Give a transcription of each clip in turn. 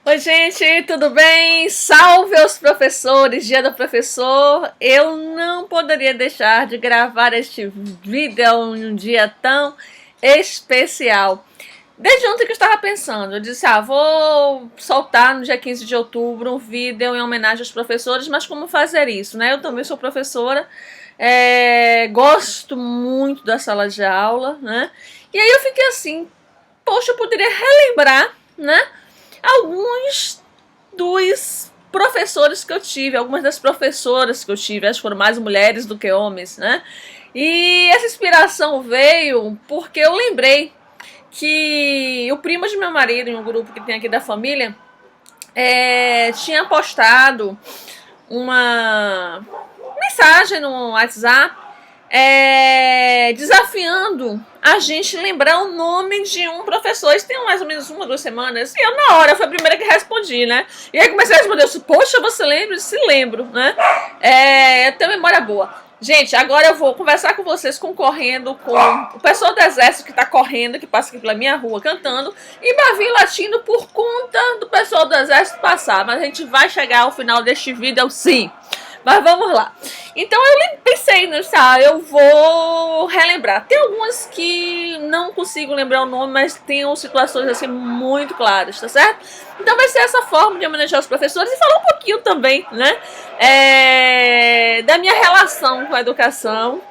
Oi, gente, tudo bem? Salve aos professores, Dia do Professor! Eu não poderia deixar de gravar este vídeo em um dia tão especial. Desde ontem que eu estava pensando, eu disse, vou soltar no dia 15 de outubro um vídeo em homenagem aos professores, mas como fazer isso, né? Eu também sou professora, gosto muito da sala de aula, né? E aí eu fiquei assim, poxa, eu poderia relembrar, né? Alguns dos professores que eu tive, algumas das professoras que eu tive, acho que foram mais mulheres do que homens, né? E essa inspiração veio porque eu lembrei que o primo de meu marido, em um grupo que tem aqui da família, tinha postado uma mensagem no WhatsApp desafiando a gente lembrar o nome de um professor. Isso tem mais ou menos 1 ou 2 semanas. E eu, na hora, fui a primeira que respondi, né? E aí comecei a responder, eu disse, poxa, você lembra? Se lembro, né? Eu tenho memória boa. Gente, agora eu vou conversar com vocês concorrendo com o pessoal do exército que tá correndo, que passa aqui pela minha rua cantando, e Bavinho latindo por conta do pessoal do exército passar. Mas a gente vai chegar ao final deste vídeo, sim. Mas vamos lá. Então eu pensei nisso, eu vou relembrar. Tem algumas que não consigo lembrar o nome, mas tem situações assim muito claras, tá certo? Então vai ser essa forma de homenagear os professores e falar um pouquinho também, né? Da minha relação com a educação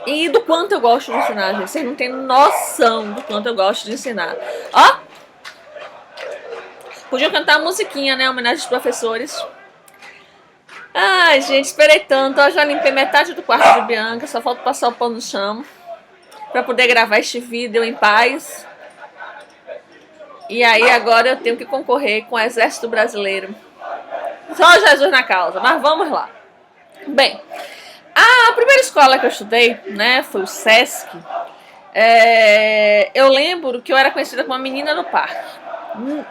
e do quanto eu gosto de ensinar, gente. Vocês não têm noção do quanto eu gosto de ensinar. Ó! Podiam cantar a musiquinha, né? Homenagem aos professores. Ai, gente, esperei tanto. Eu já limpei metade do quarto de Bianca. Só falta passar o pano no chão pra poder gravar este vídeo em paz. E aí agora eu tenho que concorrer com o Exército Brasileiro. Só Jesus na causa, mas vamos lá. Bem, a primeira escola que eu estudei, né, foi o Sesc. Eu lembro que eu era conhecida como a menina do parque.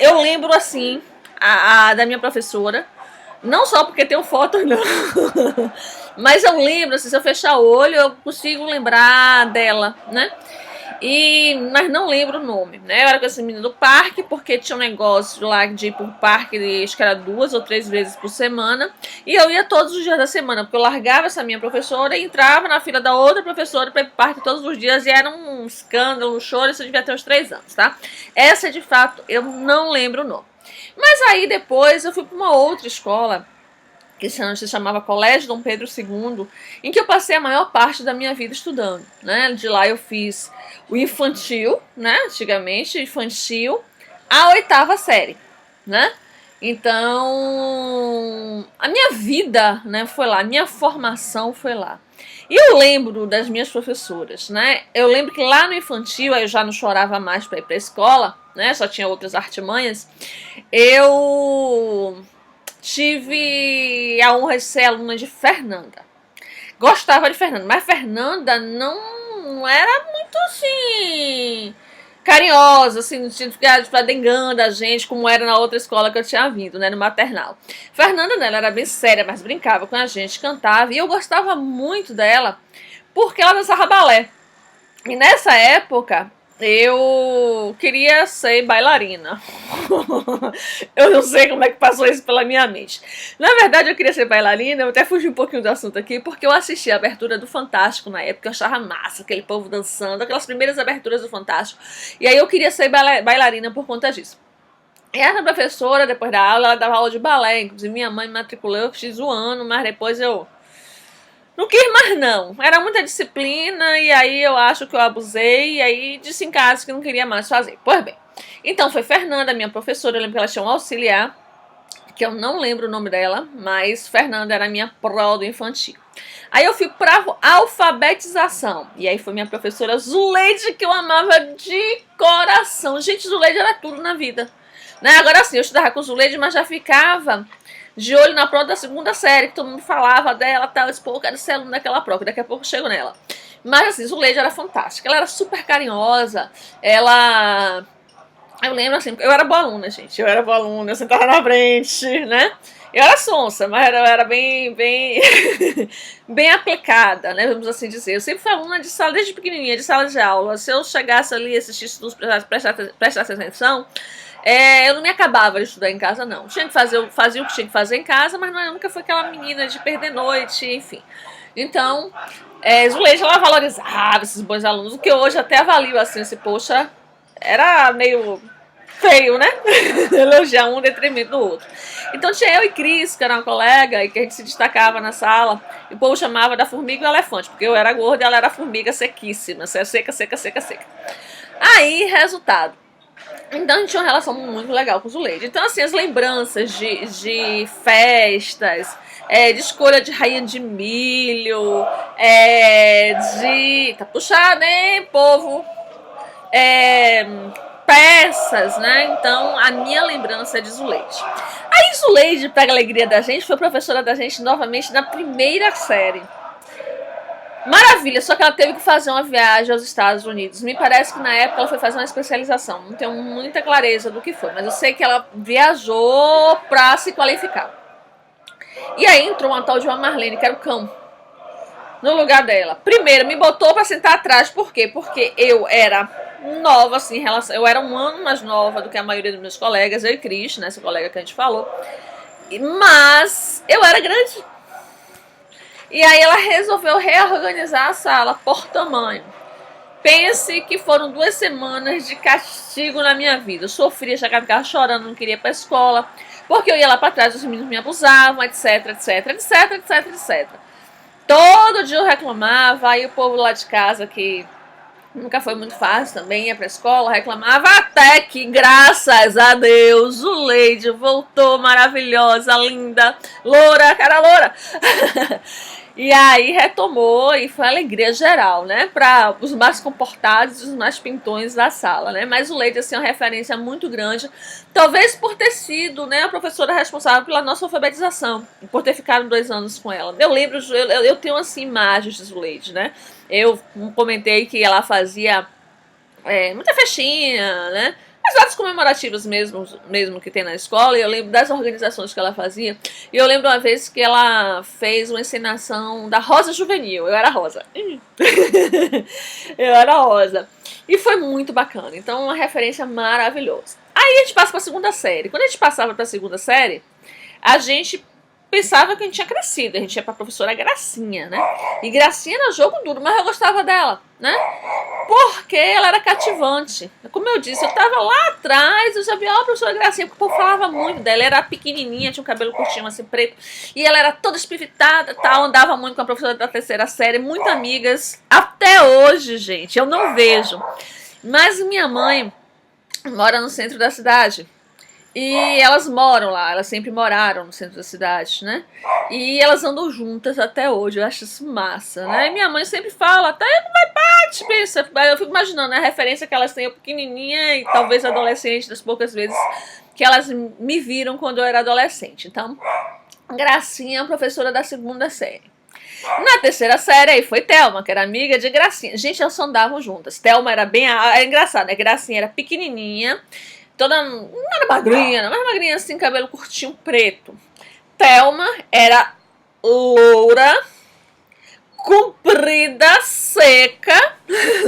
Eu lembro, assim, da minha professora. Não só porque tenho foto, não. Mas eu lembro, assim, se eu fechar o olho, eu consigo lembrar dela, né? Mas não lembro o nome, né? Eu era com essa menina do parque, porque tinha um negócio lá de ir pro parque, acho que era 2 ou 3 vezes por semana. E eu ia todos os dias da semana, porque eu largava essa minha professora e entrava na fila da outra professora para ir pro parque todos os dias. E era um escândalo, um choro, isso devia ter uns 3 anos, tá? Essa, de fato, eu não lembro o nome. Mas aí depois eu fui para uma outra escola, que se chamava Colégio Dom Pedro II, em que eu passei a maior parte da minha vida estudando, né? De lá eu fiz o infantil, né? Antigamente, infantil, a 8ª série, né? Então, a minha vida, né, foi lá, a minha formação foi lá. E eu lembro das minhas professoras, né? Eu lembro que lá no infantil, aí eu já não chorava mais para ir para a escola, né? Só tinha outras artimanhas. Eu tive a honra de ser aluna de Fernanda. Gostava de Fernanda, mas Fernanda não era muito assim carinhosa, assim, no sentido de ficar dengando a gente, como era na outra escola que eu tinha vindo, né, no maternal. Fernanda, né, ela era bem séria, mas brincava com a gente, cantava, e eu gostava muito dela porque ela dançava balé. E nessa época eu queria ser bailarina. Eu não sei como é que passou isso pela minha mente. Na verdade, eu queria ser bailarina. Eu até fugi um pouquinho do assunto aqui, porque eu assisti a abertura do Fantástico na época. Eu achava massa aquele povo dançando, aquelas primeiras aberturas do Fantástico. E aí eu queria ser bailarina por conta disso. E essa professora, depois da aula, ela dava aula de balé. Inclusive minha mãe me matriculou, eu fiz o ano, mas depois eu não quis mais não, era muita disciplina e aí eu acho que eu abusei e aí disse em casa que não queria mais fazer. Pois bem, então foi Fernanda, minha professora, eu lembro que ela tinha um auxiliar, que eu não lembro o nome dela, mas Fernanda era a minha pró do infantil. Aí eu fui pra alfabetização, e aí foi minha professora Zuleide, que eu amava de coração. Gente, Zuleide era tudo na vida, né? Agora sim, eu estudava com Zuleide, mas já ficava de olho na prova da 2ª série, que todo mundo falava dela, tal, eu disse, pô, eu quero ser aluno daquela prova, daqui a pouco eu chego nela. Mas assim, Zuleide era fantástica, ela era super carinhosa, eu lembro assim, eu era boa aluna, gente, eu sentava na frente, né? Eu era sonsa, mas eu era bem bem aplicada, né, vamos assim dizer. Eu sempre fui aluna de sala, desde pequenininha, de sala de aula. Se eu chegasse ali, assistisse tudo, prestasse atenção, Eu não me acabava de estudar em casa, não. Tinha que fazer, fazia o que tinha que fazer em casa, mas nunca foi aquela menina de perder noite, enfim. Então, Zuleide, ela valorizava esses bons alunos, o que hoje até avalio assim, poxa, era meio feio, né? Elogiar um em detrimento do outro. Então tinha eu e Cris, que era uma colega, e que a gente se destacava na sala, e o povo chamava da formiga e o elefante, porque eu era gorda e ela era a formiga sequíssima, seca, seca, seca, seca. Aí, resultado. Então a gente tinha uma relação muito legal com o Zuleide. Então, assim, as lembranças de festas, de escolha de rainha de milho, Tá puxado, hein, povo? Peças, né? Então, a minha lembrança é de Zuleide. Aí, Zuleide, para a alegria da gente, foi professora da gente novamente na primeira série. Maravilha, só que ela teve que fazer uma viagem aos Estados Unidos. Me parece que na época ela foi fazer uma especialização. Não tenho muita clareza do que foi, mas eu sei que ela viajou pra se qualificar. E aí entrou uma tal de uma Marlene, que era o cão, no lugar dela. Primeiro, me botou pra sentar atrás. Por quê? Porque eu era nova, assim, em relação... Eu era um ano mais nova do que a maioria dos meus colegas. Eu e Cris, né, essa colega que a gente falou. Mas eu era grande. E aí ela resolveu reorganizar a sala por tamanho. Pense que foram 2 semanas de castigo na minha vida. Eu sofria, chegava em casa chorando, não queria ir pra escola, porque eu ia lá pra trás, os meninos me abusavam, etc, etc, etc, etc, etc. Todo dia eu reclamava, aí o povo lá de casa, que nunca foi muito fácil também, ia pra escola, reclamava, até que, graças a Deus, Zuleide voltou maravilhosa, linda, loura, cara loura. E aí retomou e foi alegria geral, né? Para os mais comportados e os mais pintões da sala, né? Mas o Zuleide, assim, é uma referência muito grande, talvez por ter sido, né, a professora responsável pela nossa alfabetização, por ter ficado 2 anos com ela. Eu lembro, eu tenho, assim, imagens de Zuleide, né? Eu comentei que ela fazia muita festinha, né? As datas comemorativas mesmo que tem na escola, e eu lembro das organizações que ela fazia. E eu lembro uma vez que ela fez uma encenação da Rosa Juvenil. Eu era Rosa. Eu era Rosa. E foi muito bacana. Então, uma referência maravilhosa. Aí a gente passa para a segunda série. Quando a gente passava para a segunda série, a gente pensava que a gente tinha crescido. A gente ia pra professora Gracinha, né? E Gracinha era jogo duro, mas eu gostava dela, né? Porque ela era cativante. Como eu disse, eu tava lá atrás, eu já vi a professora Gracinha, porque o povo falava muito dela. Ela era pequenininha, tinha um cabelo curtinho assim, preto. E ela era toda espivitada, tal. Andava muito com a professora da 3ª série, muito amigas. Até hoje, gente, eu não vejo. Mas minha mãe mora no centro da cidade. E elas moram lá, elas sempre moraram no centro da cidade, né? E elas andam juntas até hoje, eu acho isso massa, né? E minha mãe sempre fala, tá indo mais parte, pensa. Eu fico imaginando, né, a referência que elas têm, eu pequenininha e talvez adolescente, das poucas vezes que elas me viram quando eu era adolescente. Então, Gracinha é professora da 2ª série. Na 3ª série aí foi Thelma, que era amiga de Gracinha. Gente, elas só andavam juntas. Thelma era bem... É engraçado, né? Gracinha era pequenininha, toda, não era magrinha, mas magrinha assim, cabelo curtinho preto. Thelma era loura, comprida, seca,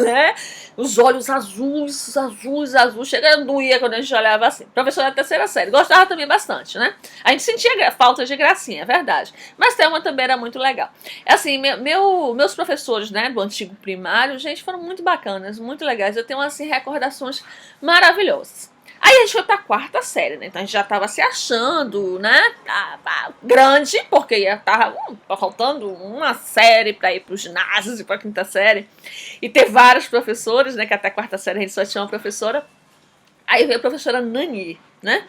né? Os olhos azuis, azuis, azuis. Chega, doía quando a gente olhava assim. Professora da 3ª série. Gostava também bastante, né? A gente sentia falta de Gracinha, é verdade. Mas Thelma também era muito legal. Assim, meus professores, né, do antigo primário, gente, foram muito bacanas, muito legais. Eu tenho, assim, recordações maravilhosas. Aí a gente foi pra 4ª série, né? Então a gente já tava se achando, né? Grande, porque tava faltando uma série pra ir pro ginásio e pra 5ª série. E ter vários professores, né? Que até a 4ª série a gente só tinha uma professora. Aí veio a professora Nani, né?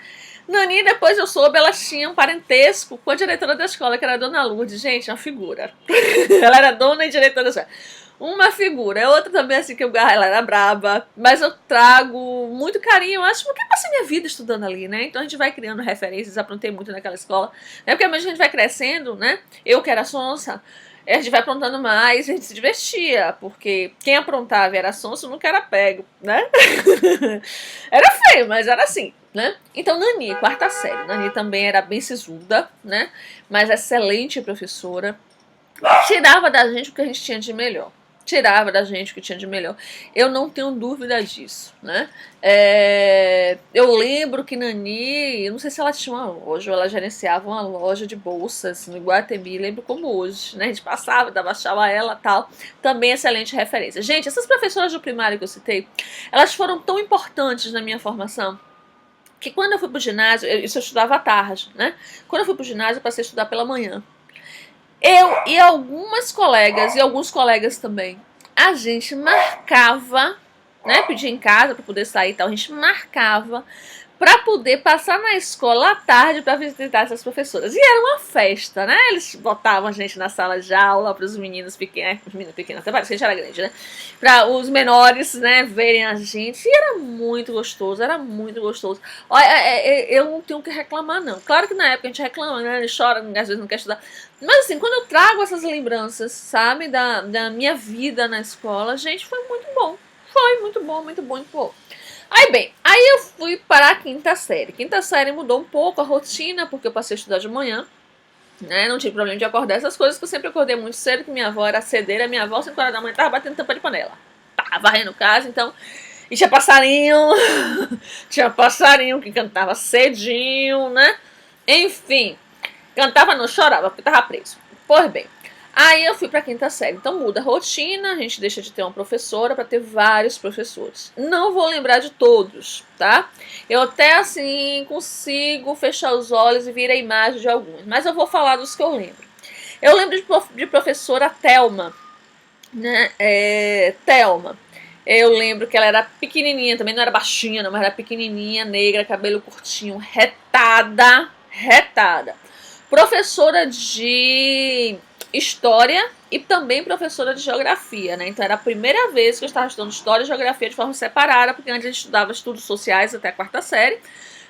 Nani, depois eu soube, ela tinha um parentesco com a diretora da escola, que era a Dona Lourdes. Gente, uma figura. Ela era dona e diretora da escola. Uma figura. Outra também, assim, que ela era braba, mas eu trago muito carinho, eu acho, porque eu passei minha vida estudando ali, né? Então a gente vai criando referências, aprontei muito naquela escola, né? Porque a gente vai crescendo, né? Eu que era sonsa, a gente vai aprontando mais, a gente se divertia, porque quem aprontava e era sonso nunca era pego, né? Era feio, mas era assim, né? Então Nani, 4ª série. Nani também era bem sisuda, né? Mas excelente professora. Tirava da gente o que a gente tinha de melhor. tirava da gente o que tinha de melhor. Eu não tenho dúvida disso, né? Eu lembro que Nani, eu não sei se ela tinha uma loja ou ela gerenciava uma loja de bolsas no Iguatemi, lembro como hoje, né? A gente passava, dava tchau a ela, tal. Também excelente referência. Gente, essas professoras do primário que eu citei, elas foram tão importantes na minha formação que quando eu fui pro ginásio, isso eu estudava à tarde, né? Quando eu fui pro ginásio, eu passei a estudar pela manhã. Eu e algumas colegas, e alguns colegas também, a gente marcava, né, pedia em casa para poder sair e tal, a gente marcava para poder passar na escola à tarde para visitar essas professoras. E era uma festa, né? Eles botavam a gente na sala de aula para os meninos pequenos, os meninos pequenos, até parece que a gente era grande, né? Para os menores, né, verem a gente. E era muito gostoso, era muito gostoso. Olha, eu não tenho o que reclamar, não. Claro que na época a gente reclama, né? Chora, às vezes não quer estudar. Mas assim, quando eu trago essas lembranças, sabe, da minha vida na escola, gente, foi muito bom. Foi muito bom, muito bom, muito bom. Aí eu fui para a quinta série. Quinta série mudou um pouco a rotina, porque eu passei a estudar de manhã, né? Não tive problema de acordar essas coisas, que eu sempre acordei muito cedo, que minha avó era cedeira, minha avó 5 horas da manhã tava batendo tampa de panela. Tava varrendo casa, então... E tinha passarinho, tinha passarinho que cantava cedinho, né? Enfim, cantava não, chorava, porque tava preso. Pois bem, aí eu fui pra quinta série. Então muda a rotina, a gente deixa de ter uma professora para ter vários professores. Não vou lembrar de todos, tá? Eu até assim consigo fechar os olhos e vir a imagem de alguns, mas eu vou falar dos que eu lembro. Eu lembro de professora Thelma, né? Thelma. Eu lembro que ela era pequenininha, também não era baixinha, não, mas era pequenininha, negra, cabelo curtinho, retada. Professora de história e também professora de geografia, né? Então era a primeira vez que eu estava estudando história e geografia de forma separada, porque antes a gente estudava estudos sociais até a quarta série,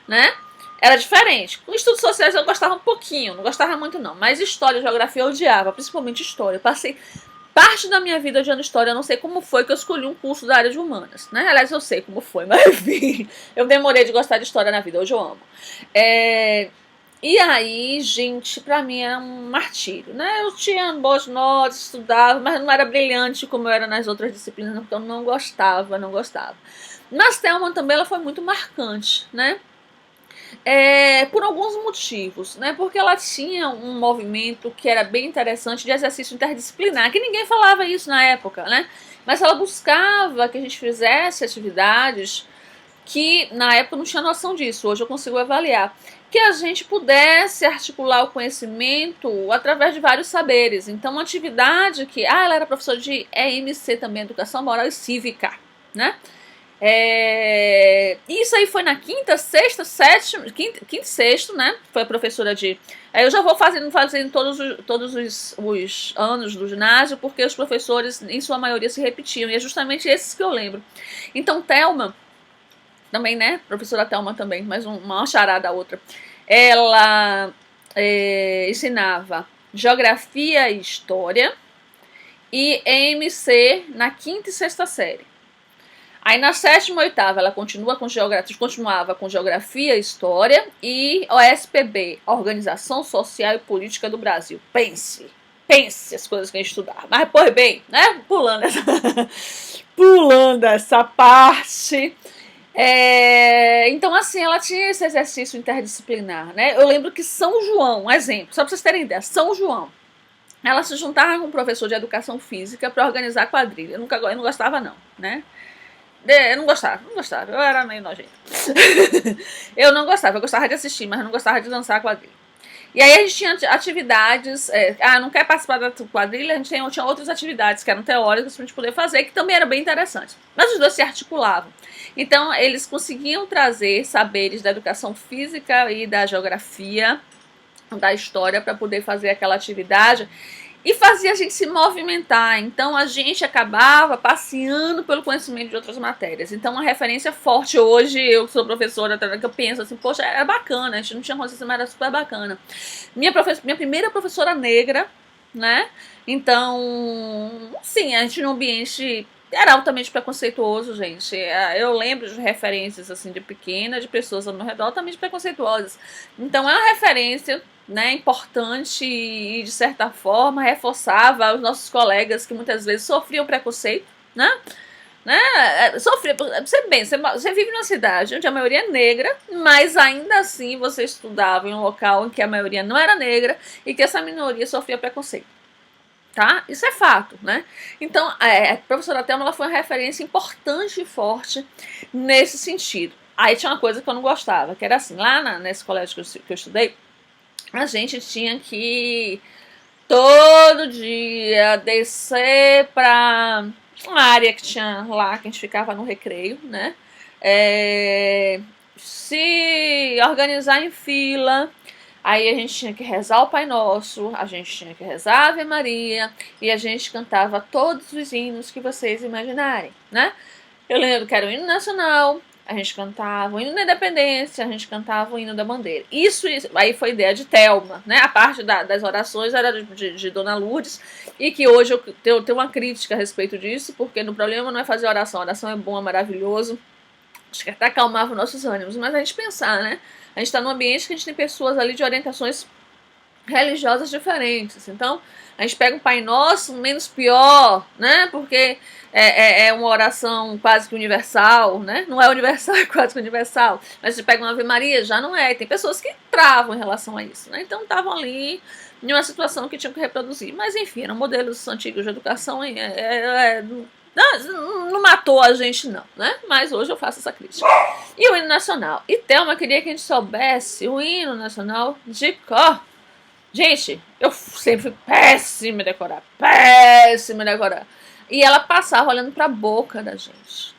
né? Era diferente. Com estudos sociais eu gostava um pouquinho, não gostava muito não, mas história e geografia eu odiava, principalmente história. Eu passei parte da minha vida odiando história, eu não sei como foi que eu escolhi um curso da área de humanas, né? Aliás, eu sei como foi, mas enfim, eu demorei de gostar de história na vida, hoje eu amo. E aí, gente, pra mim era um martírio, né? Eu tinha boas notas, estudava, mas não era brilhante como eu era nas outras disciplinas, porque eu não gostava. Mas Thelma também ela foi muito marcante, né? Por alguns motivos, né? Porque ela tinha um movimento que era bem interessante de exercício interdisciplinar, que ninguém falava isso na época, né? Mas ela buscava que a gente fizesse atividades que na época eu não tinha noção disso, hoje eu consigo avaliar, que a gente pudesse articular o conhecimento através de vários saberes. Então, uma atividade que... ela era professora de EMC também, Educação Moral e Cívica, né? Isso aí foi na quinta, sexta, sétima, quinta e sexto, né? Foi a professora de... Aí eu já vou fazendo todos os anos do ginásio, porque os professores, em sua maioria, se repetiam, e é justamente esses que eu lembro. Então, Thelma, também, né? Professora Thelma também, mais uma charada a outra. Ela ensinava geografia e história e EMC na quinta e sexta série. Aí na sétima e oitava ela continuava com geografia e história e OSPB, Organização Social e Política do Brasil. Pense as coisas que a gente estudava. Mas, pois bem, né? Pulando essa parte... então assim, ela tinha esse exercício interdisciplinar, né? Eu lembro que São João, um exemplo, só pra vocês terem ideia, São João, ela se juntava com um professor de educação física para organizar quadrilha. Eu não gostava não, né? Eu não gostava, eu era meio nojento. Eu não gostava, eu gostava de assistir, mas não gostava de dançar quadrilha. E aí a gente tinha atividades, não quer participar da quadrilha, a gente tinha outras atividades que eram teóricas pra gente poder fazer, que também era bem interessante. Mas os dois se articulavam. Então eles conseguiam trazer saberes da educação física e da geografia, da história, para poder fazer aquela atividade e fazia a gente se movimentar. Então a gente acabava passeando pelo conhecimento de outras matérias. Então uma referência forte hoje, eu que sou professora, que eu penso assim, poxa, era bacana, a gente não tinha consciência, mas era super bacana. Minha primeira professora negra, né? Então, sim, a gente num ambiente era altamente preconceituoso, gente. Eu lembro de referências, assim, de pequena, de pessoas ao meu redor altamente preconceituosas. Então, é uma referência, né, importante e, de certa forma, reforçava os nossos colegas que muitas vezes sofriam preconceito, né? Sofria. Você vive numa cidade onde a maioria é negra, mas ainda assim você estudava em um local em que a maioria não era negra e que essa minoria sofria preconceito. Tá? Isso é fato, né? Então, a professora Thelma, ela foi uma referência importante e forte nesse sentido. Aí tinha uma coisa que eu não gostava, que era assim, lá nesse colégio que eu estudei, a gente tinha que todo dia descer pra uma área que tinha lá, que a gente ficava no recreio, né? Se organizar em fila. Aí a gente tinha que rezar o Pai Nosso, a gente tinha que rezar a Ave Maria e a gente cantava todos os hinos que vocês imaginarem, né? Eu lembro que era o hino nacional, a gente cantava o hino da independência, a gente cantava o hino da bandeira. Isso aí foi ideia de Thelma, né? A parte das orações era de Dona Lourdes, e que hoje eu tenho uma crítica a respeito disso, porque o problema não é fazer oração, a oração é bom, é maravilhoso, acho que até acalmava nossos ânimos, mas a gente pensar, né? A gente está num ambiente que a gente tem pessoas ali de orientações religiosas diferentes. Então, a gente pega um Pai Nosso, menos pior, né? Porque é uma oração quase que universal, né? Não é universal, é quase que universal. Mas você pega uma Ave Maria, já não é. E tem pessoas que travam em relação a isso, né? Então, estavam ali em uma situação que tinham que reproduzir. Mas, enfim, eram modelos antigos de educação. Não matou a gente, não, né? Mas hoje eu faço essa crítica. E o hino nacional? E Thelma queria que a gente soubesse o hino nacional de cor. Gente, eu sempre fui péssima em decorar. Péssima em decorar. E ela passava olhando pra boca da gente.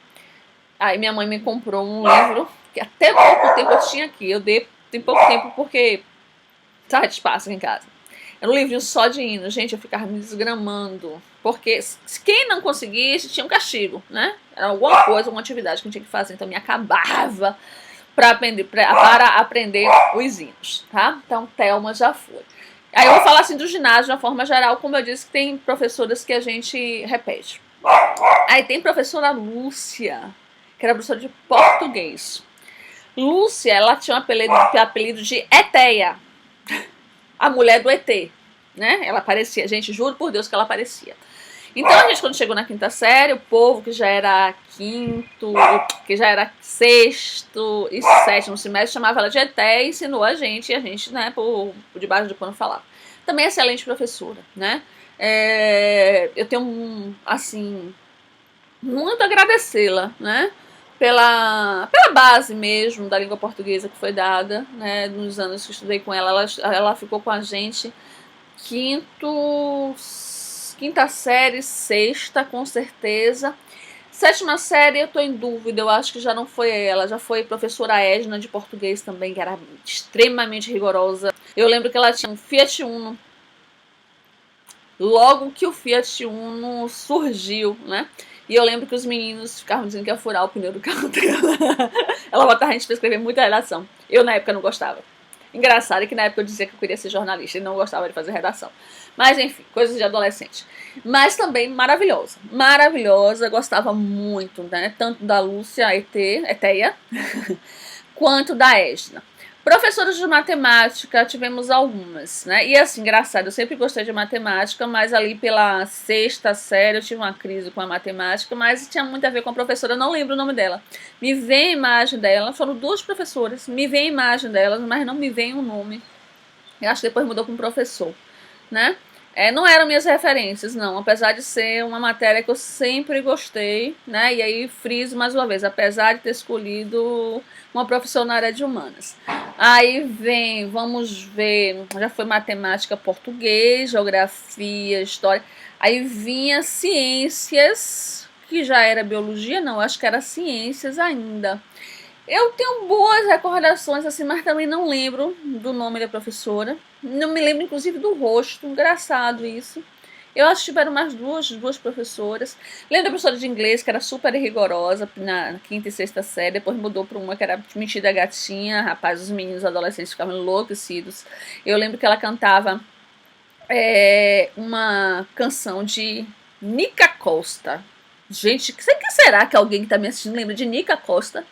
Aí minha mãe me comprou um livro, que até pouco tempo eu tinha aqui. Eu dei tem pouco tempo porque tá de espaço aqui em casa. Era um livrinho só de hino. Gente, eu ficava me desgramando. Porque quem não conseguisse tinha um castigo, né? Era alguma coisa, alguma atividade que eu tinha que fazer. Então me acabava para aprender os hinos, tá? Então Thelma já foi. Aí eu vou falar assim do ginásio de uma forma geral, como eu disse, que tem professoras que a gente repete. Aí tem professora Lúcia, que era professora de português. Lúcia, ela tinha um apelido de Eteia, a mulher do ET, né? Ela aparecia, gente, juro por Deus que ela aparecia. Então a gente, quando chegou na quinta série, o povo que já era quinto, que já era sexto e sétimo semestre, chamava ela de Eté e ensinou a gente, né, por debaixo do pano falar. Também excelente professora, né? Eu tenho, assim, muito a agradecê-la, né? Pela base mesmo da língua portuguesa que foi dada, né? Nos anos que eu estudei com ela, ela ficou com a gente quinta série, sexta, com certeza. Sétima série, eu tô em dúvida, eu acho que já não foi ela, já foi a professora Edna de português também, que era extremamente rigorosa. Eu lembro que ela tinha um Fiat Uno, logo que o Fiat Uno surgiu, né? E eu lembro que os meninos ficavam dizendo que ia furar o pneu do carro dela. Ela botava a gente pra escrever muita redação. Eu, na época, não gostava. Engraçado que na época eu dizia que eu queria ser jornalista e não gostava de fazer redação. Mas enfim, coisas de adolescente. Mas também maravilhosa. Maravilhosa, gostava muito, né? Tanto da Lúcia Eteia, quanto da Edna. Professoras de matemática, tivemos algumas, né? E assim, engraçado, eu sempre gostei de matemática, mas ali pela sexta série eu tive uma crise com a matemática, mas tinha muito a ver com a professora, eu não lembro o nome dela. Me vem a imagem dela, foram duas professoras, me vem a imagem delas, mas não me vem o nome. Eu acho que depois mudou para um professor, né? Não eram minhas referências, não, apesar de ser uma matéria que eu sempre gostei, né? E aí friso mais uma vez, apesar de ter escolhido uma profissão na área de humanas. Aí vem, vamos ver, já foi matemática, português, geografia, história. Aí vinha ciências, que já era biologia, não, acho que era ciências ainda. Eu tenho boas recordações, assim, mas também não lembro do nome da professora. Não me lembro, inclusive, do rosto. Engraçado isso. Eu acho que tiveram mais duas professoras. Lembro da professora de inglês, que era super rigorosa na quinta e sexta série. Depois mudou para uma que era metida gatinha. Rapaz, os meninos adolescentes ficavam enlouquecidos. Eu lembro que ela cantava uma canção de Nica Costa. Gente, que será que alguém que tá me assistindo lembra de Nica Costa?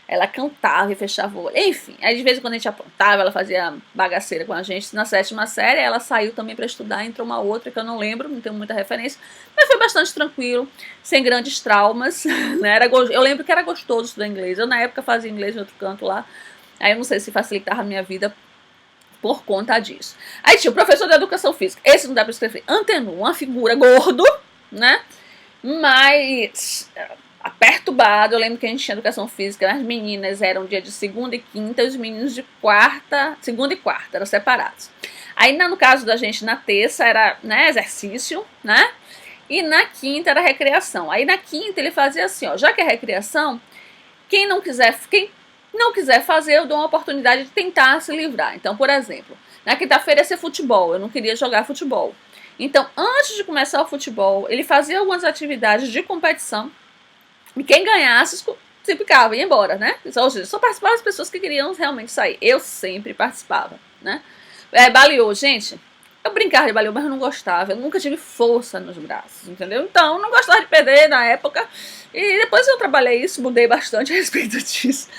Ela cantava e fechava o olho. Enfim, aí de vez em quando a gente apontava, ela fazia bagaceira com a gente. Na 7ª série, ela saiu também para estudar, entrou uma outra que eu não lembro, não tenho muita referência. Mas foi bastante tranquilo, sem grandes traumas. Né? Eu lembro que era gostoso estudar inglês. Eu, na época, fazia inglês em outro canto lá. Aí eu não sei se facilitava a minha vida por conta disso. Aí tinha o professor de educação física. Esse não dá para escrever. Antenou, uma figura gordo, né? Mas perturbado. Eu lembro que a gente tinha educação física, as meninas eram dia de segunda e quinta, e os meninos de segunda e quarta, eram separados. Aí no caso da gente na terça era, né, exercício, né? E na quinta era recreação. Aí na quinta ele fazia assim, ó, já que é recreação, quem não quiser fazer, eu dou uma oportunidade de tentar se livrar. Então, por exemplo, na quinta-feira ia ser futebol, eu não queria jogar futebol. Então, antes de começar o futebol, ele fazia algumas atividades de competição, e quem ganhasse se ficava, ia embora, né? Ou seja, só participavam as pessoas que queriam realmente sair. Eu sempre participava, né? Baleou, gente, eu brincava de baleou, mas eu não gostava. Eu nunca tive força nos braços, entendeu? Então, eu não gostava de perder na época. E depois eu trabalhei isso, mudei bastante a respeito disso.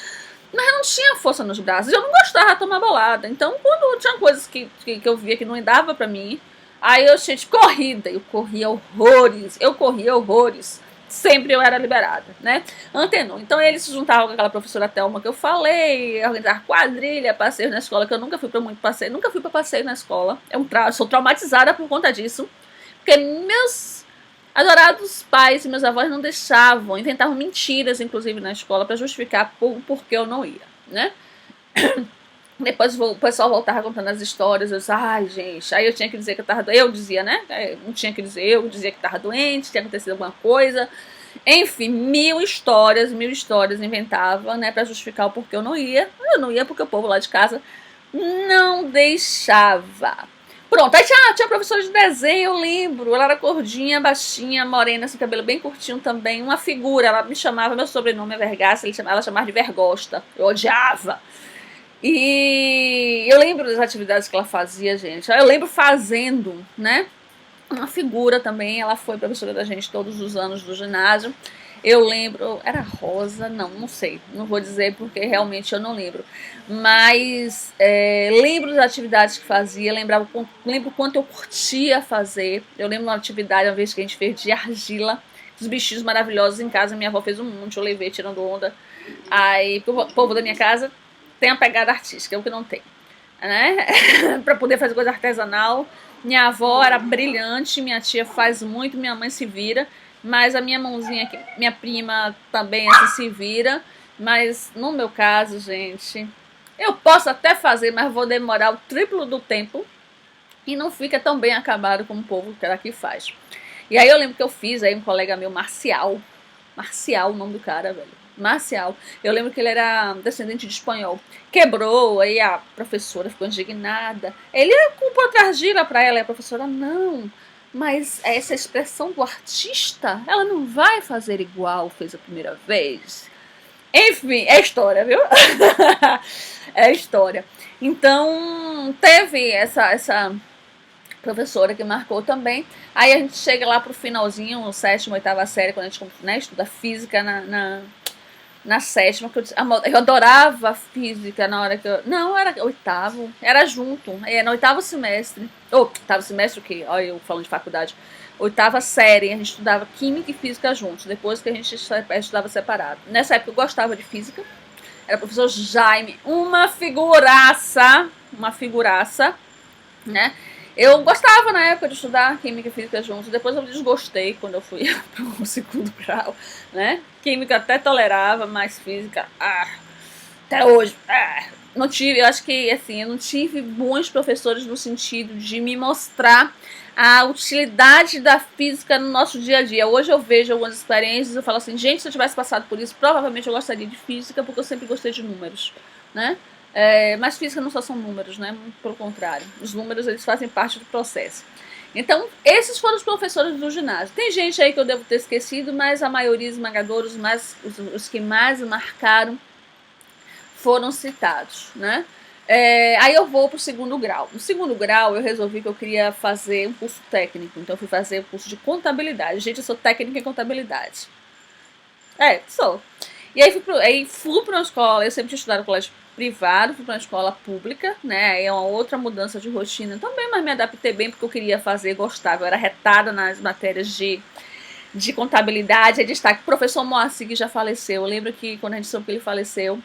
Mas eu não tinha força nos braços. Eu não gostava de tomar bolada. Então, quando tinha coisas que eu via que não dava pra mim, aí eu tinha de corrida. Eu corria horrores. Sempre eu era liberada, né? Antenou. Então ele se juntava com aquela professora Thelma que eu falei, organizar quadrilha, passeios na escola, que eu nunca fui pra muito passeio, nunca fui pra passeio na escola. Sou traumatizada por conta disso, porque meus adorados pais e meus avós não deixavam, inventavam mentiras, inclusive, na escola, pra justificar por que eu não ia, né? Depois o pessoal voltava contando as histórias, eu disse, ai gente, aí eu tinha que dizer que eu tava doente, eu dizia, né, não tinha que dizer, eu dizia que tava doente, tinha acontecido alguma coisa, enfim, mil histórias inventava, né, pra justificar o porquê eu não ia porque o povo lá de casa não deixava. Pronto, aí tinha professora de desenho, eu lembro, ela era gordinha, baixinha, morena, assim, cabelo bem curtinho também, uma figura, ela me chamava, meu sobrenome é Vergaça, ela chamava de Vergosta, eu odiava. E eu lembro das atividades que ela fazia, gente. Eu lembro fazendo, né? Uma figura também. Ela foi professora da gente todos os anos do ginásio. Eu lembro, era Rosa? Não sei. Não vou dizer porque realmente eu não lembro. Mas lembro das atividades que fazia. Lembro quanto eu curtia fazer. Eu lembro uma atividade, uma vez que a gente fez de argila. Os bichinhos maravilhosos em casa. Minha avó fez um monte, eu levei tirando onda. Aí o povo da minha casa tem a pegada artística, eu que não tenho, né? Para poder fazer coisa artesanal. Minha avó era brilhante, minha tia faz muito, minha mãe se vira, mas a minha mãozinha aqui, minha prima também assim, se vira, mas no meu caso, gente, eu posso até fazer, mas vou demorar o triplo do tempo e não fica tão bem acabado como o povo que aqui faz. E aí eu lembro que eu fiz aí um colega meu, Marcial, o nome do cara, velho. Marcial. Eu lembro que ele era descendente de espanhol. Quebrou, aí a professora ficou indignada. Ele culpou outra argila pra ela, e a professora, não, mas essa expressão do artista, ela não vai fazer igual fez a primeira vez. Enfim, é história, viu? É história. Então, teve essa professora que marcou também. Aí a gente chega lá pro finalzinho, no 7ª, 8ª série, quando a gente, né, estuda física na 7ª, que eu adorava física na hora que eu... Não, era 8º, era junto, no 8º semestre. 8º semestre o quê? Olha eu falando de faculdade. 8ª série, a gente estudava química e física juntos, depois que a gente estudava separado. Nessa época eu gostava de física, era o professor Jaime, uma figuraça, né? Eu gostava na época de estudar química e física juntos, depois eu desgostei quando eu fui para o 2º grau, né? Química até tolerava, mas física, até hoje, não tive, eu acho que assim, eu não tive bons professores no sentido de me mostrar a utilidade da física no nosso dia a dia. Hoje eu vejo algumas experiências e eu falo assim, gente, se eu tivesse passado por isso, provavelmente eu gostaria de física, porque eu sempre gostei de números, né? Mas física não só são números, né? Pelo contrário, os números eles fazem parte do processo. Então, esses foram os professores do ginásio. Tem gente aí que eu devo ter esquecido, mas a maioria esmagadora, os que mais marcaram, foram citados, né? Aí eu vou pro segundo grau. No segundo grau, eu resolvi que eu queria fazer um curso técnico. Então eu fui fazer o curso de contabilidade. Gente, eu sou técnica em contabilidade. Sou. E aí fui pra uma escola, eu sempre tinha estudado no colégio privado, fui pra uma escola pública, né? Aí é uma outra mudança de rotina também, mas me adaptei bem porque eu queria fazer, gostava. Eu era retada nas matérias de contabilidade, é destaque. O professor Moacir, que já faleceu, eu lembro que quando a gente soube que ele faleceu,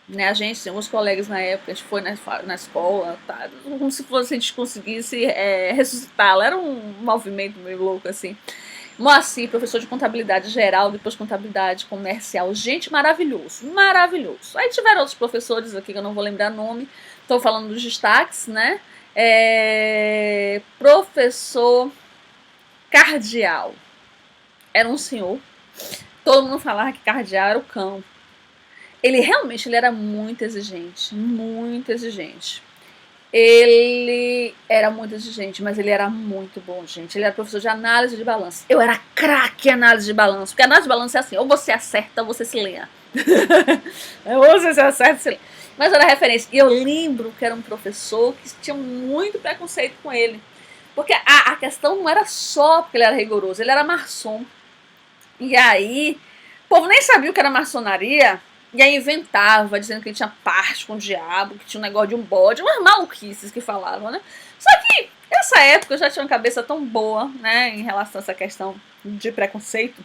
né, a gente, alguns colegas na época, a gente foi na escola, tá, como se fosse a gente conseguisse ressuscitá-lo, era um movimento meio louco assim. Moacir, professor de contabilidade geral, depois contabilidade comercial, gente, maravilhoso, maravilhoso. Aí tiveram outros professores aqui que eu não vou lembrar nome, estou falando dos destaques, né, professor Cardial, era um senhor, todo mundo falava que Cardial era o cão. Ele realmente ele era muito exigente, muito exigente. Ele era muito exigente, mas ele era muito bom, gente. Ele era professor de análise de balanço. Eu era craque em análise de balanço, porque análise de balanço é assim, ou você acerta ou você se lenha. Ou você acerta ou se lenha. Mas era referência. E eu lembro que era um professor que tinha muito preconceito com ele. Porque a questão não era só porque ele era rigoroso, ele era maçom. E aí, o povo nem sabia o que era maçonaria, e aí inventava, dizendo que ele tinha parte com o diabo, que tinha um negócio de um bode, umas maluquices que falavam, né? Só que, nessa época, eu já tinha uma cabeça tão boa, né, em relação a essa questão de preconceito,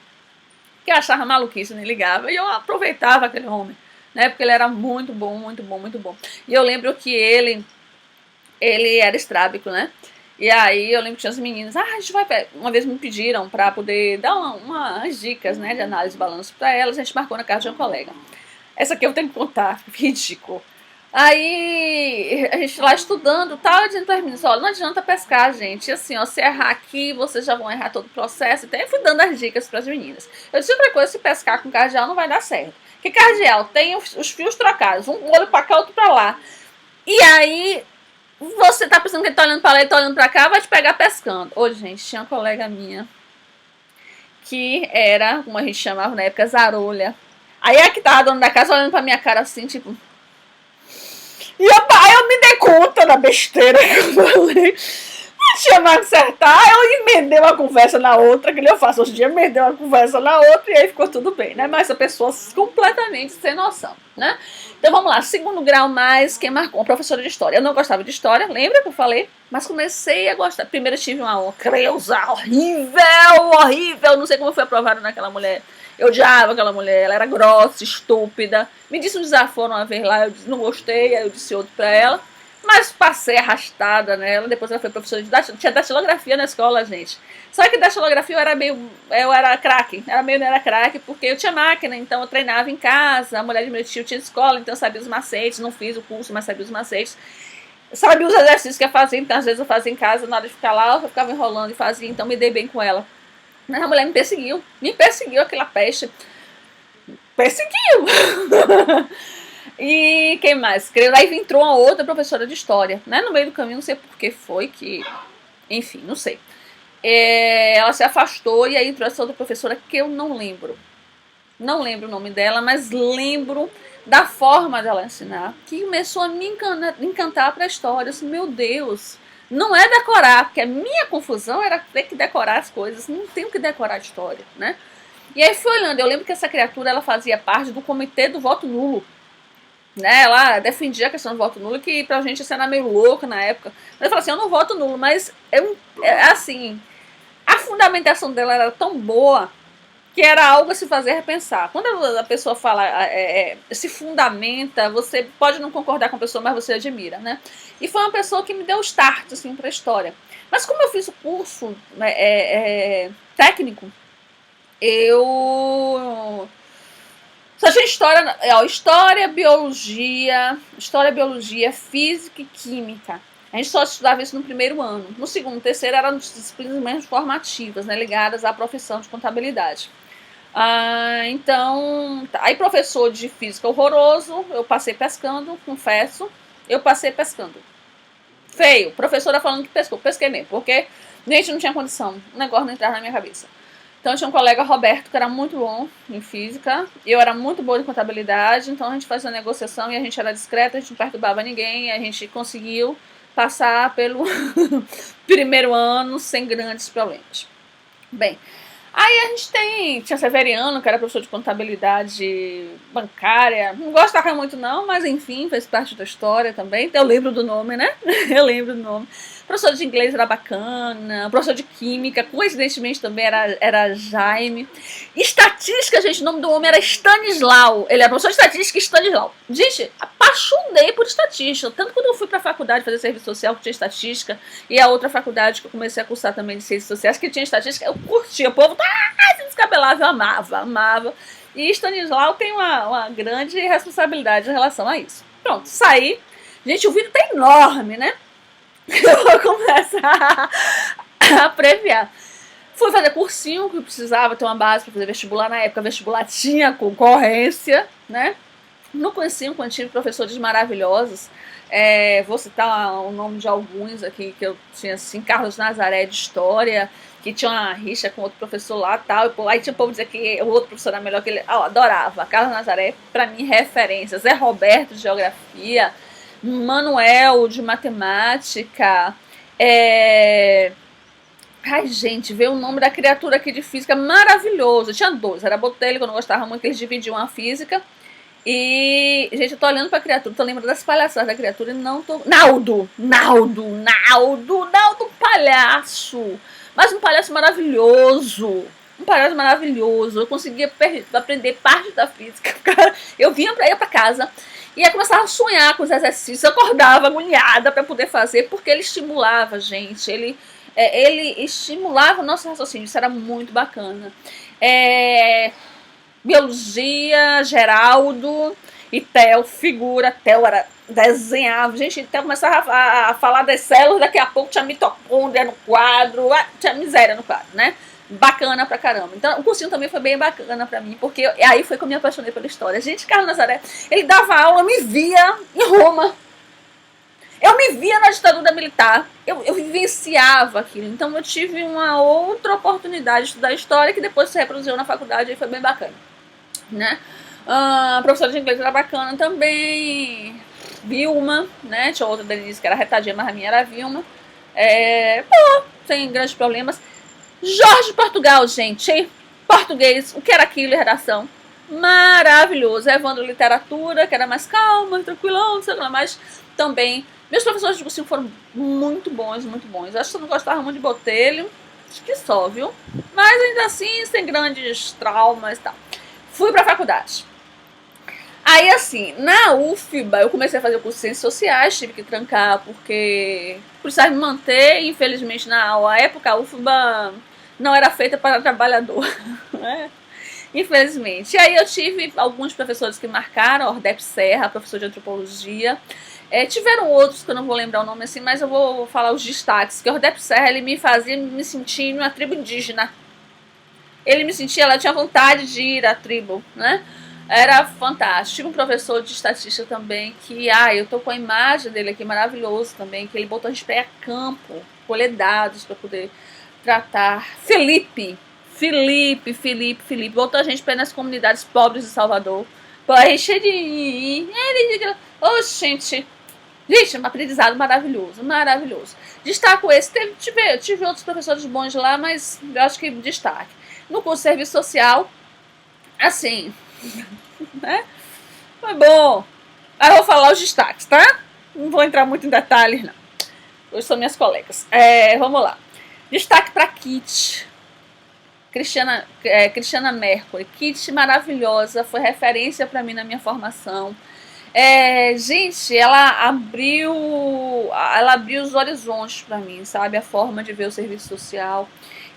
que eu achava maluquice, nem ligava, e eu aproveitava aquele homem, né, porque ele era muito bom, muito bom, muito bom. E eu lembro que ele era estrábico, né? E aí eu lembro que tinha as meninas, a gente vai. Uma vez me pediram pra poder dar umas dicas, né, de análise de balanço pra elas, a gente marcou na casa de uma colega. Essa aqui eu tenho que contar, ridículo. Aí a gente lá estudando, tal, dizendo para as meninas, olha, não adianta pescar, gente. Assim, ó, se errar aqui, vocês já vão errar todo o processo. Então eu fui dando as dicas para as meninas. Eu disse outra coisa, se pescar com cardeal não vai dar certo. Porque cardeal tem os fios trocados, um olho para cá, outro para lá. E aí você tá pensando que ele tá olhando pra lá e tá olhando pra cá, vai te pegar pescando. Ô, gente, tinha uma colega minha que era, como a gente chamava na época, zarolha. Aí a que tava dona da casa olhando pra minha cara assim, tipo. E eu me dei conta da besteira que eu falei. Não tinha mais que acertar, eu emendei uma conversa na outra, que nem eu faço hoje em dia, emendei uma conversa na outra e aí ficou tudo bem, né? Mas a pessoa completamente sem noção, né? Então vamos lá, segundo grau mais, quem marcou? Uma professora de história. Eu não gostava de história, lembra que eu falei? Mas comecei a gostar. Primeiro eu tive uma Creuza horrível, horrível. Não sei como foi aprovado naquela mulher. Eu odiava aquela mulher, ela era grossa, estúpida. Me disse um desaforo uma vez lá, eu disse, não gostei, aí eu disse outro pra ela. Mas passei arrastada nela, depois ela foi professora de tinha datilografia na escola, gente. Só que datilografia eu era craque, não era craque, porque eu tinha máquina, então eu treinava em casa, a mulher de meu tio tinha escola, então eu sabia os macetes, não fiz o curso, mas sabia os macetes. Eu sabia os exercícios que eu fazia, então às vezes eu fazia em casa, na hora de ficar lá, eu ficava enrolando e fazia, então me dei bem com ela. Mas a mulher me perseguiu aquela peste. Perseguiu! E quem mais? Aí entrou uma outra professora de história, né? No meio do caminho, não sei por que foi que. Enfim, não sei. Ela se afastou e aí entrou essa outra professora que eu não lembro. Não lembro o nome dela, mas lembro da forma dela ensinar, que começou a me encantar para a história. Assim, meu Deus, não é decorar, porque a minha confusão era ter que decorar as coisas. Não tenho que decorar a história, né? E aí fui olhando, eu lembro que essa criatura ela fazia parte do comitê do voto nulo. Né, ela defendia a questão do voto nulo, que pra gente isso era meio louco na época. Mas eu falei assim, eu não voto nulo, mas assim, a fundamentação dela era tão boa que era algo a se fazer repensar. Quando a pessoa fala, se fundamenta, você pode não concordar com a pessoa, mas você admira, né? E foi uma pessoa que me deu start, assim, pra história. Mas como eu fiz o curso técnico, eu só tinha história, biologia, física e química. A gente só estudava isso no primeiro ano. No segundo e terceiro eram disciplinas menos formativas, né, ligadas à profissão de contabilidade. Então, aí professor de física horroroso, eu passei pescando, confesso, eu passei pescando. Feio, professora falando que pescou, pesquei mesmo, porque a gente não tinha condição, o negócio não entrava na minha cabeça. Então tinha um colega, Roberto, que era muito bom em física, eu era muito boa em contabilidade, então a gente fazia uma negociação e a gente era discreta, a gente não perturbava ninguém, e a gente conseguiu passar pelo primeiro ano sem grandes problemas. Bem, aí a gente tinha Severiano, que era professor de contabilidade bancária. Não gostava muito não, mas enfim, fez parte da história também. Então eu lembro do nome, né? Eu lembro do nome. Professor de inglês era bacana. Professor de química, coincidentemente também era Jaime. Estatística, gente, o nome do homem era Stanislau. Ele era professor de estatística e Stanislau. Gente, apaixonei por estatística. Tanto quando eu fui pra faculdade fazer serviço social, que tinha estatística, e a outra faculdade que eu comecei a cursar também de ciências sociais, que tinha estatística, eu curtia. O povo se descabelava, eu amava. E Stanislau tem uma grande responsabilidade em relação a isso. Pronto, saí. Gente, o vídeo tá enorme, né? Eu vou começar a abreviar. Fui fazer cursinho, que precisava ter uma base para fazer vestibular. Na época, vestibular tinha concorrência, né? No cursinho, quando tive professores maravilhosos, vou citar o nome de alguns aqui, que eu tinha assim, Carlos Nazaré de História, que tinha uma rixa com outro professor lá e tal. Aí tinha o povo dizer que o outro professor era melhor que ele. Eu adorava. Carlos Nazaré, pra mim, referência. Zé Roberto de Geografia, Manuel de Matemática. Ai, gente, veio o nome da criatura aqui de física maravilhoso. Tinha dois, era Botelho, que eu não gostava muito, que eles dividiam a física. E, gente, eu tô olhando pra criatura, tô lembrando das palhaçadas da criatura e não tô. Naldo, palhaço. Mas um palhaço maravilhoso. Um palhaço maravilhoso. Eu conseguia aprender parte da física. Eu vinha pra ir pra casa e ia começar a sonhar com os exercícios. Eu acordava agoniada pra poder fazer, porque ele estimulava a gente. Ele estimulava o nosso raciocínio. Isso era muito bacana. Biologia, Geraldo e Theo, figura. Theo desenhava. Gente, Theo começava a falar das células, daqui a pouco tinha mitocôndria no quadro, tinha miséria no quadro, né? Bacana pra caramba. Então, o cursinho também foi bem bacana pra mim, porque aí foi que eu me apaixonei pela história. Gente, Carlos Nazaré, ele dava aula, eu me via em Roma. Eu me via na ditadura militar, eu vivenciava aquilo. Então eu tive uma outra oportunidade de estudar história, que depois se reproduziu na faculdade e foi bem bacana, né? A professora de inglês era bacana também. Vilma, né? Tinha outra Denise que era retadinha, mas a minha era a Vilma. Sem grandes problemas. Jorge Portugal, gente. Português, o que era aquilo em redação? Maravilhoso. Evandro Literatura, que era mais calma, tranquilão, não sei lá, mas também. Meus professores de cursinho foram muito bons, muito bons. Acho que eu não gostava muito de Botelho. Acho que só, viu? Mas ainda assim, sem grandes traumas e tal. Fui pra faculdade. Aí, assim, na UFBA, eu comecei a fazer o curso de Ciências Sociais, tive que trancar porque precisava me manter. Infelizmente, na época, a UFBA não era feita para trabalhador, né? Infelizmente. E aí eu tive alguns professores que marcaram, Ordep Serra, professor de antropologia. Tiveram outros que eu não vou lembrar o nome assim, mas eu vou falar os destaques. Que o Ordep Serra, ele me fazia me sentir numa tribo indígena. Ela tinha vontade de ir à tribo, né? Era fantástico. Tive um professor de estatística também que, eu tô com a imagem dele aqui, maravilhoso também, que ele botou a gente pra ir a campo, colher dados para poder tratar. Felipe, botou a gente pra ir nas comunidades pobres de Salvador. Pô, a gente cheio de... gente, um aprendizado maravilhoso. Destaco esse, tive outros professores bons lá, mas eu acho que destaque. No curso de serviço social, assim, né? Foi bom. Aí eu vou falar os destaques, tá? Não vou entrar muito em detalhes, não. Hoje são minhas colegas. Vamos lá. Destaque para Kit. Cristiana Mercury. Kit maravilhosa, foi referência para mim na minha formação. Gente, ela abriu os horizontes para mim, sabe? A forma de ver o serviço social.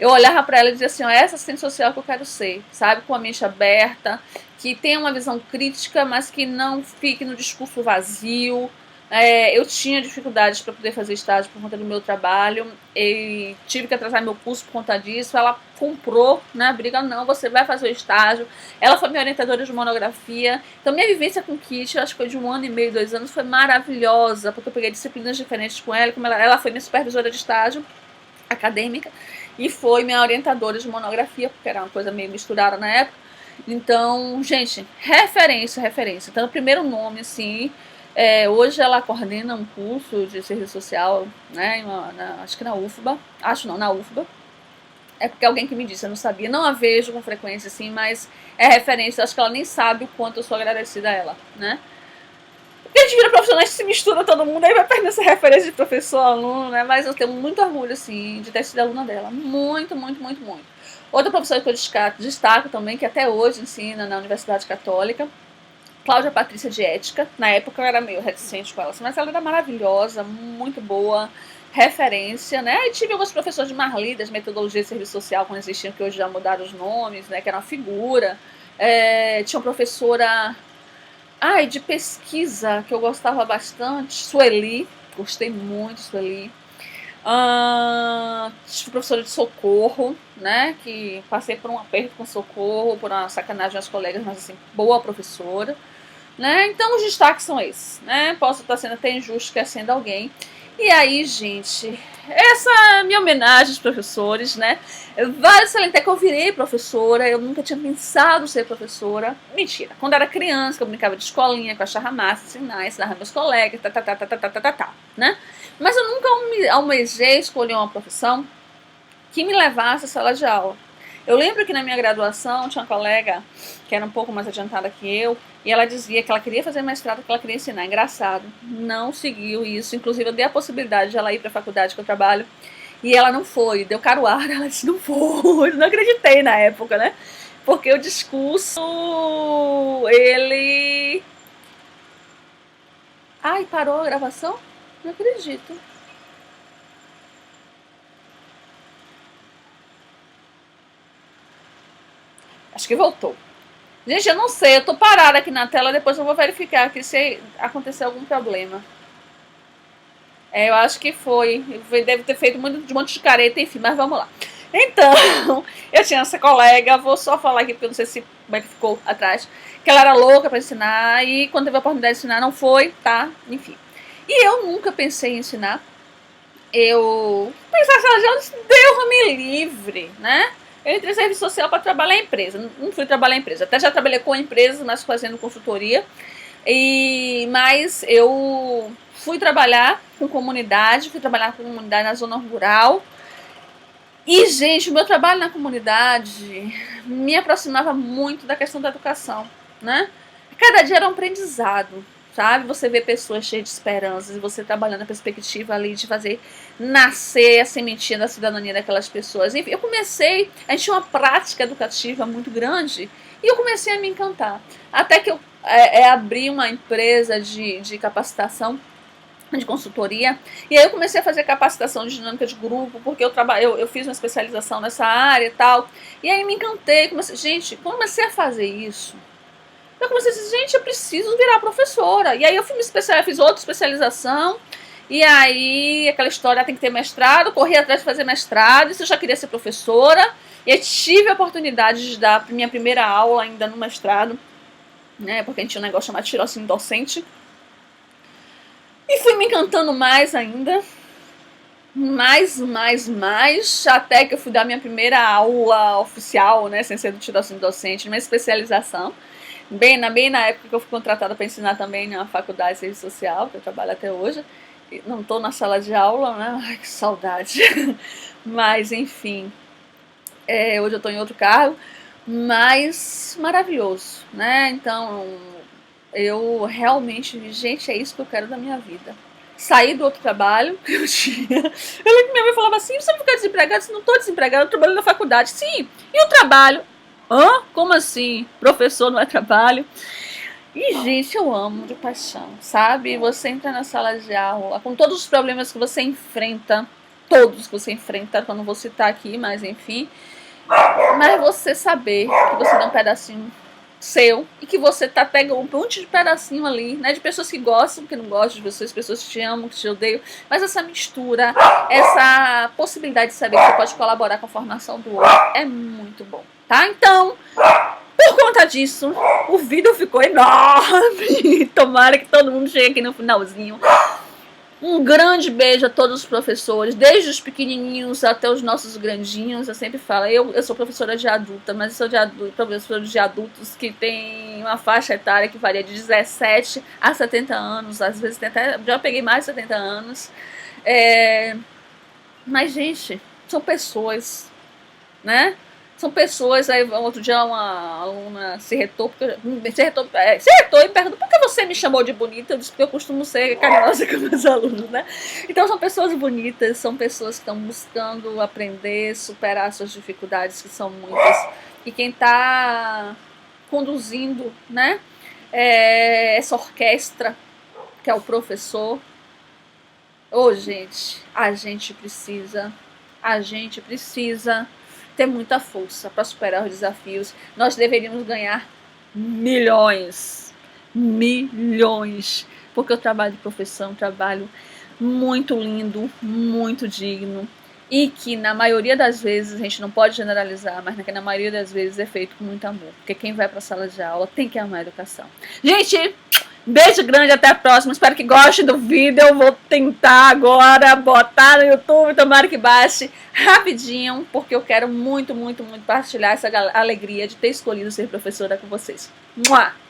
Eu olhava para ela e dizia assim, essa assistente social que eu quero ser, sabe? Com a mente aberta, que tenha uma visão crítica, mas que não fique no discurso vazio. Eu tinha dificuldades para poder fazer estágio por conta do meu trabalho e tive que atrasar meu curso por conta disso. Ela comprou, né, briga, não, você vai fazer o estágio. Ela foi minha orientadora de monografia. Então minha vivência com Kit, acho que foi de 1 ano e meio, 2 anos, foi maravilhosa, porque eu peguei disciplinas diferentes com ela. Como ela foi minha supervisora de estágio acadêmica. e foi minha orientadora de monografia, porque era uma coisa meio misturada na época. Então, gente, referência. Então, o primeiro nome, assim, hoje ela coordena um curso de serviço social, né, acho que na UFBA, na UFBA. É porque alguém que me disse, eu não sabia, não a vejo com frequência, assim, mas é referência, acho que ela nem sabe o quanto eu sou agradecida a ela, né. Porque a gente vira profissional, a gente se mistura todo mundo, aí vai perdendo essa referência de professor, aluno, né, mas eu tenho muito orgulho, assim, de ter sido aluna dela, muito. Outra professora que eu destaco também, que até hoje ensina na Universidade Católica, Cláudia Patrícia de Ética. Na época eu era meio reticente com ela, mas ela era maravilhosa, muito boa, referência, né? E tive alguns professores de Marli, de metodologia de serviço social, quando existiam, que hoje já mudaram os nomes, né? Que era uma figura. Tinha uma professora de pesquisa que eu gostava bastante, Sueli, gostei muito de Sueli. Fui professora de socorro, né, que passei por um aperto com socorro, por uma sacanagem aos colegas, mas assim, boa professora, né, então os destaques são esses, né, posso estar sendo até injusto esquecendo alguém. E aí, gente, essa é a minha homenagem aos professores, né, vale salientar que eu virei professora, eu nunca tinha pensado ser professora, mentira, quando era criança, que eu brincava de escolinha, com a achava massa, ensinar meus colegas, né, mas eu nunca almejei escolher uma profissão que me levasse à sala de aula. Eu lembro que na minha graduação tinha uma colega que era um pouco mais adiantada que eu, e ela dizia que ela queria fazer mestrado, que ela queria ensinar. Engraçado, não seguiu isso. Inclusive eu dei a possibilidade de ela ir para a faculdade que eu trabalho, e ela não foi, deu caruara, ela disse não foi, não acreditei na época, né? Porque o discurso, ele... Ai, parou a gravação? Não acredito. Acho que voltou. Gente, eu não sei, eu tô parada aqui na tela, depois eu vou verificar aqui se aconteceu algum problema. Eu acho que foi. Deve ter feito de um monte de careta, enfim, mas vamos lá. Então, eu tinha essa colega, vou só falar aqui porque eu não sei se como é que ficou atrás, que ela era louca pra ensinar e quando teve a oportunidade de ensinar não foi, tá? Enfim. E eu nunca pensei em ensinar. Eu pensei assim, Deus me livre, né? Eu entrei em serviço social para trabalhar em empresa. Não fui trabalhar em empresa. Até já trabalhei com empresas, mas fazendo consultoria. Mas eu fui trabalhar com comunidade na zona rural. E, gente, o meu trabalho na comunidade me aproximava muito da questão da educação, né? Cada dia era um aprendizado, sabe? Você vê pessoas cheias de esperanças e você trabalhando na perspectiva ali de fazer nascer a sementinha da cidadania daquelas pessoas. Enfim, a gente tinha uma prática educativa muito grande e eu comecei a me encantar. Até que eu abri uma empresa de capacitação, de consultoria, e aí eu comecei a fazer capacitação de dinâmica de grupo, porque eu fiz uma especialização nessa área e tal, e aí me encantei, comecei a fazer isso. Eu comecei a dizer, gente, eu preciso virar professora. E aí eu fiz outra especialização. E aí, aquela história, tem que ter mestrado. Corri atrás de fazer mestrado. Isso eu já queria ser professora. E aí tive a oportunidade de dar minha primeira aula ainda no mestrado, né? Porque a gente tinha um negócio chamado tirocínio docente. E fui me encantando mais ainda. Mais, até que eu fui dar minha primeira aula oficial, né? Sem ser do tirocínio docente, numa especialização. Bem na época que eu fui contratada para ensinar também na faculdade de serviço social, que eu trabalho até hoje. Não estou na sala de aula, né? Ai, que saudade. Mas, enfim, hoje eu estou em outro cargo, mas maravilhoso, né? Então, eu realmente, gente, é isso que eu quero da minha vida. Saí do outro trabalho que eu tinha. Eu lembro que minha mãe falava assim, você não fica desempregada? Eu disse, não estou desempregada, eu trabalho na faculdade. Sim, e o trabalho? Hã? Como assim? Professor não é trabalho? E, gente, eu amo de paixão, sabe? Você entra na sala de aula com todos os problemas que você enfrenta, eu não vou citar aqui, mas enfim. Mas você saber que você dá um pedacinho seu e que você tá pegando um monte de pedacinho ali, né? De pessoas que gostam, que não gostam de você, pessoas que te amam, que te odeiam, mas essa mistura, essa possibilidade de saber que você pode colaborar com a formação do outro é muito bom, tá? Então, por conta disso, o vídeo ficou enorme. Tomara que todo mundo chegue aqui no finalzinho Um grande beijo a todos os professores, desde os pequenininhos até os nossos grandinhos. Eu sempre falo, eu sou professora de adulta, mas eu sou professora de adultos que tem uma faixa etária que varia de 17 a 70 anos, às vezes até, já peguei mais de 70 anos. Mas, gente, são pessoas, né? São pessoas. Aí outro dia uma aluna se retou e perguntou: por que você me chamou de bonita? Eu disse que eu costumo ser carinhosa com meus alunos, né? Então são pessoas bonitas, são pessoas que estão buscando aprender, superar suas dificuldades, que são muitas. E quem está conduzindo, né, essa orquestra, que é o professor. Gente, a gente precisa ter muita força para superar os desafios. Nós deveríamos ganhar milhões, porque o trabalho de professor é um trabalho muito lindo, muito digno, e que na maioria das vezes, a gente não pode generalizar, mas que na maioria das vezes é feito com muito amor, porque quem vai para a sala de aula tem que amar a educação. Gente, beijo grande, até a próxima. Espero que gostem do vídeo. Eu vou tentar agora botar no YouTube, tomara que baixe rapidinho, porque eu quero muito, muito, muito partilhar essa alegria de ter escolhido ser professora com vocês. Mua!